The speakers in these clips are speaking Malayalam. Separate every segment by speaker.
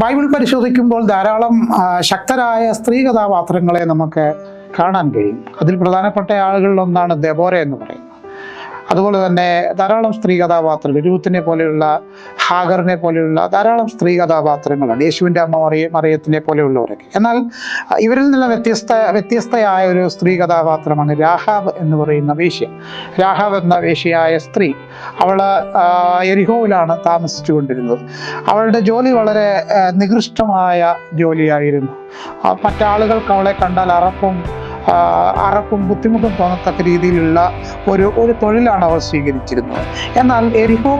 Speaker 1: ബൈബിൾ പരിശോധിക്കുമ്പോൾ ധാരാളം ശക്തരായ സ്ത്രീ കഥാപാത്രങ്ങളെ നമുക്ക് കാണാൻ കഴിയും. അതിൽ പ്രധാനപ്പെട്ട ആളുകളിലൊന്നാണ് ദെബോര എന്ന് പറയുന്നത്. അതുപോലെ തന്നെ ധാരാളം സ്ത്രീ കഥാപാത്രങ്ങൾ, രൂത്തിനെ പോലെയുള്ള, ഹാഗറിനെ പോലെയുള്ള ധാരാളം സ്ത്രീ കഥാപാത്രങ്ങളാണ്, യേശുവിൻ്റെ അമ്മ മറിയത്തിനെ പോലെയുള്ളവരൊക്കെ. എന്നാൽ ഇവരിൽ നിന്ന് വ്യത്യസ്തയായ ഒരു സ്ത്രീ കഥാപാത്രമാണ് രാഹാബ് എന്ന് പറയുന്ന വേശ്യ. രാഹാബ് എന്ന വേശ്യയായ സ്ത്രീ, അവൾ യെരിഹോവിലാണ് താമസിച്ചു കൊണ്ടിരുന്നത്. അവളുടെ ജോലി വളരെ നികൃഷ്ടമായ ജോലിയായിരുന്നു. മറ്റാളുകൾക്ക് അവളെ കണ്ടാൽ അറപ്പും ബുദ്ധിമുട്ടും തോന്നത്തക്ക രീതിയിലുള്ള ഒരു തൊഴിലാണ് അവൾ സ്വീകരിച്ചിരുന്നത്. എന്നാൽ എരിഹോ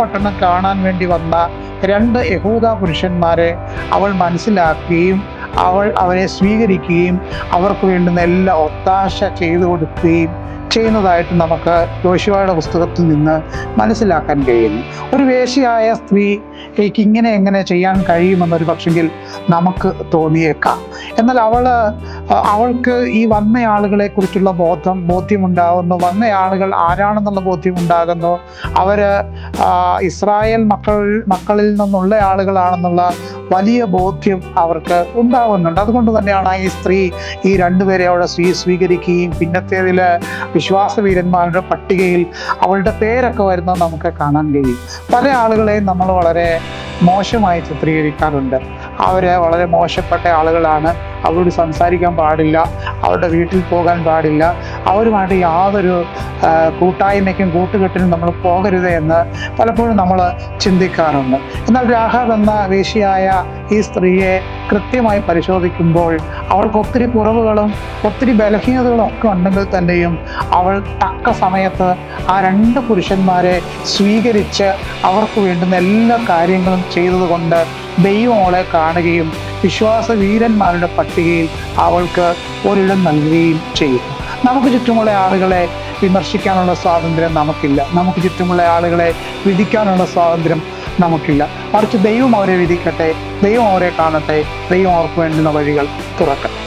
Speaker 1: പട്ടണം കാണാൻ വേണ്ടി വന്ന 2 യഹൂദ പുരുഷന്മാരെ അവൾ മനസ്സിലാക്കുകയും അവരെ സ്വീകരിക്കുകയും അവർക്ക് വേണ്ടുന്ന എല്ലാ ഒത്താശ ചെയ്തു കൊടുക്കുകയും ചെയ്യുന്നതായിട്ട് നമുക്ക് യോശുവയുടെ പുസ്തകത്തിൽ നിന്ന് മനസ്സിലാക്കാൻ കഴിയുന്നു. ഒരു വേശ്യയായ സ്ത്രീക്ക് എങ്ങനെ ചെയ്യാൻ കഴിയുമെന്നൊരു പക്ഷെങ്കിൽ നമുക്ക് തോന്നിയേക്കാം. എന്നാൽ അവൾക്ക് ഈ വന്ന ആളുകളെ കുറിച്ചുള്ള ബോധ്യമുണ്ടാകുന്നു, വന്ന ആളുകൾ ആരാണെന്നുള്ള ബോധ്യമുണ്ടാകുന്നു, അവര് ഇസ്രായേൽ മക്കളിൽ നിന്നുള്ള ആളുകളാണെന്നുള്ള വലിയ ബോധ്യം അവർക്ക് ഉണ്ടാകുന്നുണ്ട്. അതുകൊണ്ട് തന്നെയാണ് ഈ സ്ത്രീ ഈ 2 പേരെ അവിടെ സ്വീകരിക്കുകയും പിന്നത്തേതിൽ വിശ്വാസവീരന്മാരുടെ പട്ടികയിൽ അവളുടെ പേരൊക്കെ വരുന്നത് നമുക്ക് കാണാൻ കഴിയും. പല ആളുകളെയും നമ്മൾ വളരെ മോശമായി ചിത്രീകരിക്കാറുണ്ട്. അവർ വളരെ മോശപ്പെട്ട ആളുകളാണ്, അവരോട് സംസാരിക്കാൻ പാടില്ല, അവരുടെ വീട്ടിൽ പോകാൻ പാടില്ല, അവരുമായിട്ട് യാതൊരു കൂട്ടായ്മയ്ക്കും കൂട്ടുകെട്ടിനും നമ്മൾ പോകരുത് എന്ന് പലപ്പോഴും നമ്മൾ ചിന്തിക്കാറുണ്ട്. എന്നാൽ രാഹാബ് എന്ന വേശ്യയായ ഈ സ്ത്രീയെ കൃത്യമായി പരിശോധിക്കുമ്പോൾ അവൾക്ക് ഒത്തിരി കുറവുകളും ഒത്തിരി ബലഹീനതകളും ഒക്കെ ഉണ്ടെങ്കിൽ തന്നെയും അവൾ തക്ക സമയത്ത് ആ 2 പുരുഷന്മാരെ സ്വീകരിച്ച് അവർക്ക് വേണ്ടുന്ന എല്ലാ കാര്യങ്ങളും ചെയ്തതുകൊണ്ട് ദൈവം അവളെ കാണുകയും വിശ്വാസ വീരന്മാരുടെ പട്ടികയിൽ അവൾക്ക് ഒരിടം നൽകുകയും ചെയ്യും. നമുക്ക് ചുറ്റുമുള്ള ആളുകളെ വിമർശിക്കാനുള്ള സ്വാതന്ത്ര്യം നമുക്കില്ല, നമുക്ക് ചുറ്റുമുള്ള ആളുകളെ വിധിക്കാനുള്ള സ്വാതന്ത്ര്യം നമുക്കില്ല. മറിച്ച് ദൈവം അവരെ വിധിക്കട്ടെ, ദൈവം അവരെ കാണട്ടെ, ദൈവം അവർക്ക് വേണ്ടുന്ന വഴികൾ തുറക്കട്ടെ.